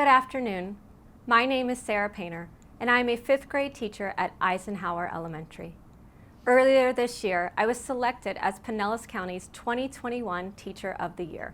Good afternoon. My name is Sarah Painter, and I am a 5th grade teacher at Eisenhower Elementary. Earlier this year, I was selected as Pinellas County's 2021 Teacher of the Year.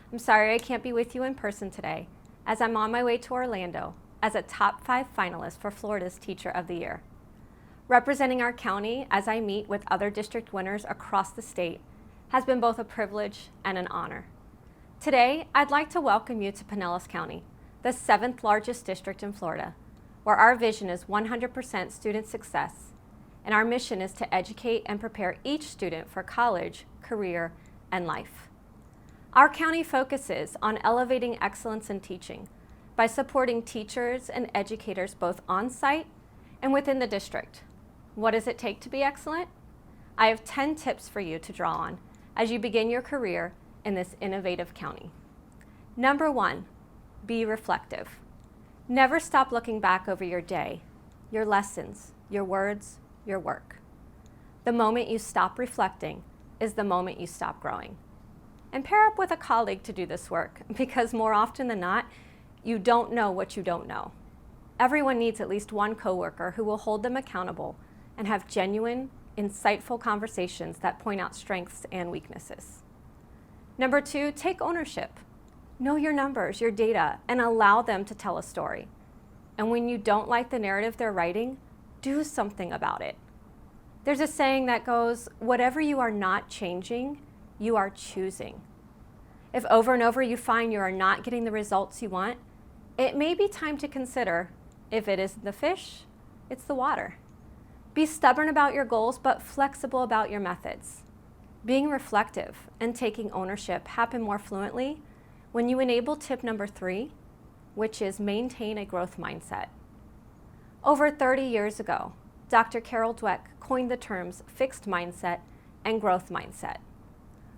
I'm sorry I can't be with you in person today, as I'm on my way to Orlando as a top 5 finalist for Florida's Teacher of the Year. Representing our county as I meet with other district winners across the state has been both a privilege and an honor. Today, I'd like to welcome you to Pinellas County, the 7th largest district in Florida, where our vision is 100% student success, and our mission is to educate and prepare each student for college, career, and life. Our county focuses on elevating excellence in teaching by supporting teachers and educators both on-site and within the district. What does it take to be excellent? I have 10 tips for you to draw on as you begin your career in this innovative county. Number 1, be reflective. Never stop looking back over your day, your lessons, your words, your work. The moment you stop reflecting is the moment you stop growing. And pair up with a colleague to do this work, because more often than not, you don't know what you don't know. Everyone needs at least one coworker who will hold them accountable and have genuine, insightful conversations that point out strengths and weaknesses. Number 2, take ownership. Know your numbers, your data, and allow them to tell a story. And when you don't like the narrative they're writing, do something about it. There's a saying that goes, whatever you are not changing, you are choosing. If over and over you find you are not getting the results you want, it may be time to consider if it isn't the fish, it's the water. Be stubborn about your goals, but flexible about your methods. Being reflective and taking ownership happen more fluently when you enable tip number 3, which is maintain a growth mindset. Over 30 years ago, Dr. Carol Dweck coined the terms fixed mindset and growth mindset.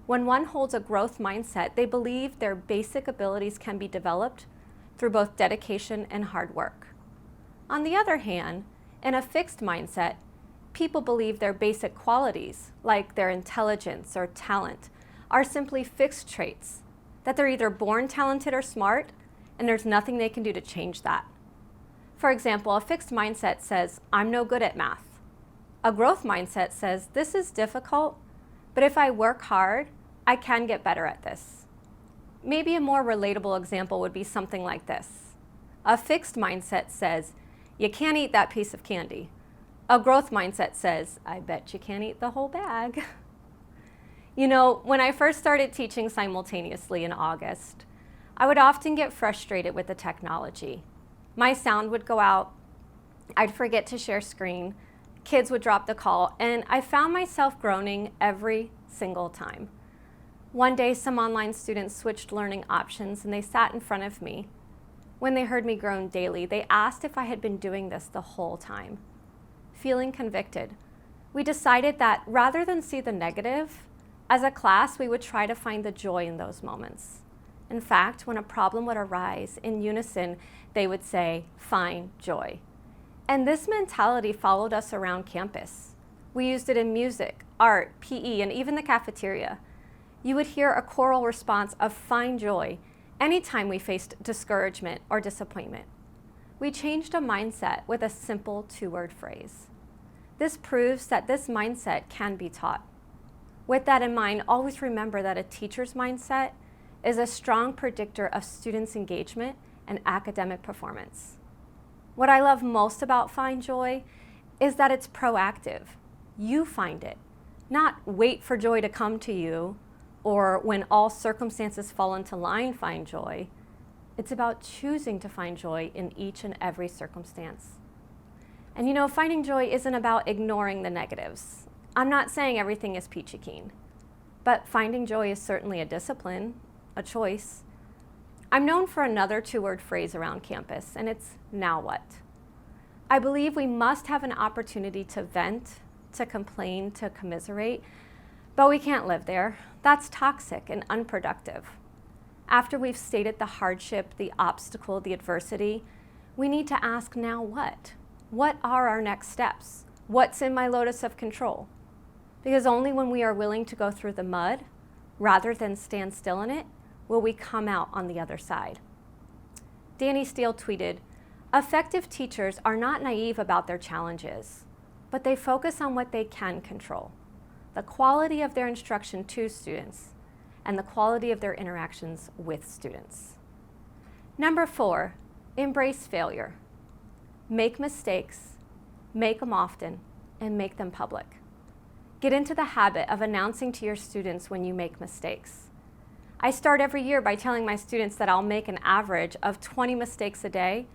When one holds a growth mindset, they believe their basic abilities can be developed through both dedication and hard work. On the other hand, in a fixed mindset, people believe their basic qualities, like their intelligence or talent, are simply fixed traits, that they're either born talented or smart, and there's nothing they can do to change that. For example, a fixed mindset says, I'm no good at math. A growth mindset says, this is difficult, but if I work hard, I can get better at this. Maybe a more relatable example would be something like this. A fixed mindset says, you can't eat that piece of candy. A growth mindset says, I bet you can't eat the whole bag. You know, when I first started teaching simultaneously in August, I would often get frustrated with the technology. My sound would go out, I'd forget to share screen, kids would drop the call, and I found myself groaning every single time. One day, some online students switched learning options and they sat in front of me. When they heard me groan daily, they asked if I had been doing this the whole time. Feeling convicted, we decided that rather than see the negative, as a class, we would try to find the joy in those moments. In fact, when a problem would arise, in unison, they would say, find joy. And this mentality followed us around campus. We used it in music, art, PE, and even the cafeteria. You would hear a choral response of find joy anytime we faced discouragement or disappointment. We changed a mindset with a simple 2-word phrase. This proves that this mindset can be taught. With that in mind, always remember that a teacher's mindset is a strong predictor of students' engagement and academic performance. What I love most about Find Joy is that it's proactive. You find it, not wait for joy to come to you, or when all circumstances fall into line, find joy. It's about choosing to find joy in each and every circumstance. And you know, finding joy isn't about ignoring the negatives. I'm not saying everything is peachy keen, but finding joy is certainly a discipline, a choice. I'm known for another 2-word phrase around campus, and it's now what? I believe we must have an opportunity to vent, to complain, to commiserate, but we can't live there. That's toxic and unproductive. After we've stated the hardship, the obstacle, the adversity, we need to ask, now what? What are our next steps? What's in my locus of control? Because only when we are willing to go through the mud, rather than stand still in it, will we come out on the other side. Danny Steele tweeted, "Effective teachers are not naive about their challenges, but they focus on what they can control, the quality of their instruction to students, and the quality of their interactions with students." Number 4, embrace failure. Make mistakes, make them often, and make them public. Get into the habit of announcing to your students when you make mistakes. I start every year by telling my students that I'll make an average of 20 mistakes a day,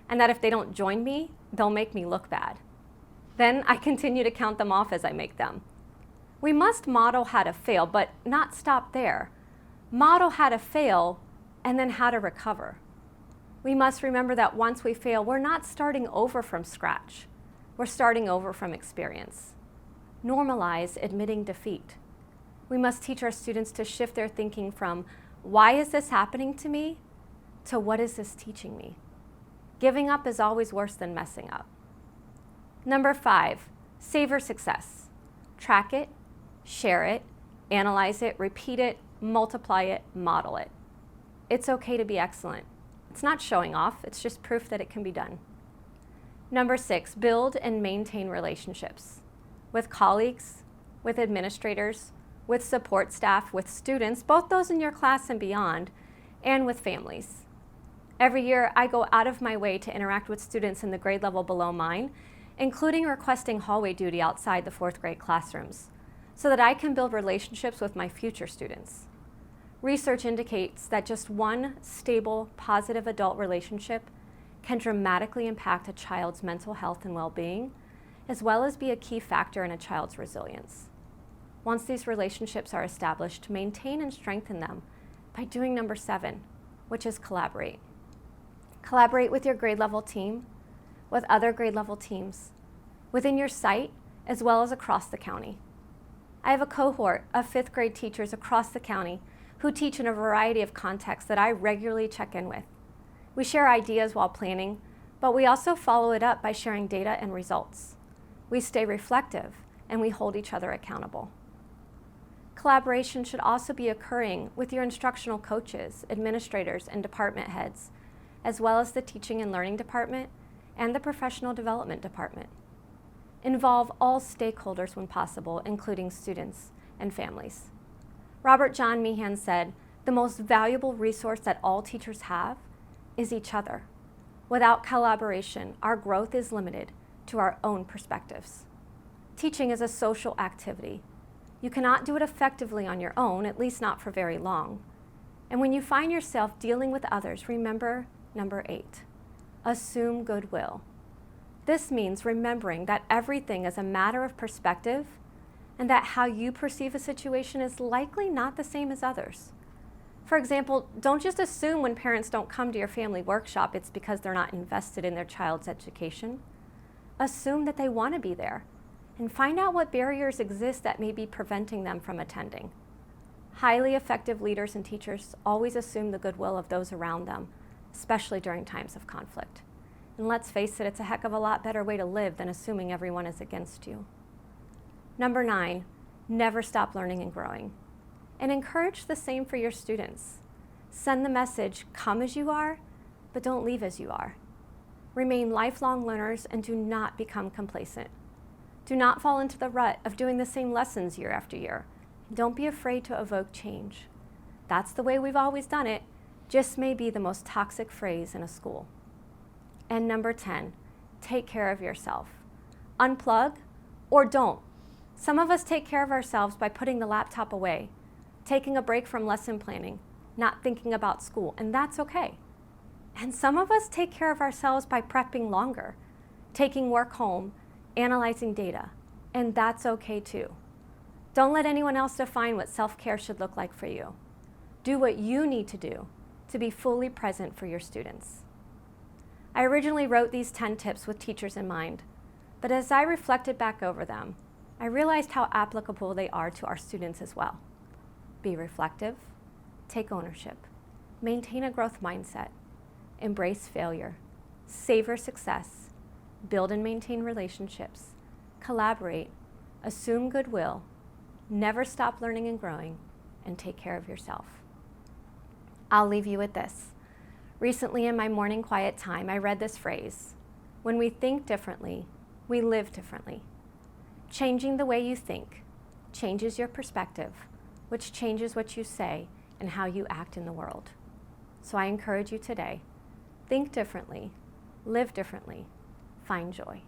and that if they don't join me, they'll make me look bad. Then I continue to count them off as I make them. We must model how to fail, but not stop there. Model how to fail and then how to recover. We must remember that once we fail, we're not starting over from scratch. We're starting over from experience. Normalize admitting defeat. We must teach our students to shift their thinking from, "Why is this happening to me?" to "What is this teaching me?" Giving up is always worse than messing up. Number 5, savor success. Track it, share it, analyze it, repeat it, multiply it, model it. It's okay to be excellent. It's not showing off, it's just proof that it can be done. Number 6, build and maintain relationships with colleagues, with administrators, with support staff, with students, both those in your class and beyond, and with families. Every year, I go out of my way to interact with students in the grade level below mine, including requesting hallway duty outside the 4th grade classrooms, so that I can build relationships with my future students. Research indicates that just one stable, positive adult relationship can dramatically impact a child's mental health and well-being, as well as be a key factor in a child's resilience. Once these relationships are established, maintain and strengthen them by doing number 7, which is collaborate. Collaborate with your grade level team, with other grade level teams, within your site, as well as across the county. I have a cohort of 5th grade teachers across the county who teach in a variety of contexts that I regularly check in with. We share ideas while planning, but we also follow it up by sharing data and results. We stay reflective, and we hold each other accountable. Collaboration should also be occurring with your instructional coaches, administrators, and department heads, as well as the teaching and learning department and the professional development department. Involve all stakeholders when possible, including students and families. Robert John Meehan said, "The most valuable resource that all teachers have is each other. Without collaboration, our growth is limited to our own perspectives." Teaching is a social activity. You cannot do it effectively on your own, at least not for very long. And when you find yourself dealing with others, remember number 8, assume goodwill. This means remembering that everything is a matter of perspective and that how you perceive a situation is likely not the same as others. For example, don't just assume when parents don't come to your family workshop it's because they're not invested in their child's education. Assume that they want to be there and find out what barriers exist that may be preventing them from attending. Highly effective leaders and teachers always assume the goodwill of those around them, especially during times of conflict. And let's face it, it's a heck of a lot better way to live than assuming everyone is against you. Number 9, never stop learning and growing. And encourage the same for your students. Send the message, come as you are, but don't leave as you are. Remain lifelong learners and do not become complacent. Do not fall into the rut of doing the same lessons year after year. Don't be afraid to evoke change. That's the way we've always done it, just may be the most toxic phrase in a school. And number 10, take care of yourself. Unplug or don't. Some of us take care of ourselves by putting the laptop away, taking a break from lesson planning, not thinking about school, and that's okay. And some of us take care of ourselves by prepping longer, taking work home, analyzing data, and that's okay too. Don't let anyone else define what self-care should look like for you. Do what you need to do to be fully present for your students. I originally wrote these 10 tips with teachers in mind, but as I reflected back over them, I realized how applicable they are to our students as well. Be reflective, take ownership, maintain a growth mindset, embrace failure, savor success, build and maintain relationships, collaborate, assume goodwill, never stop learning and growing, and take care of yourself. I'll leave you with this. Recently in my morning quiet time, I read this phrase: when we think differently, we live differently. Changing the way you think changes your perspective, which changes what you say and how you act in the world. So I encourage you today, think differently, live differently, find joy.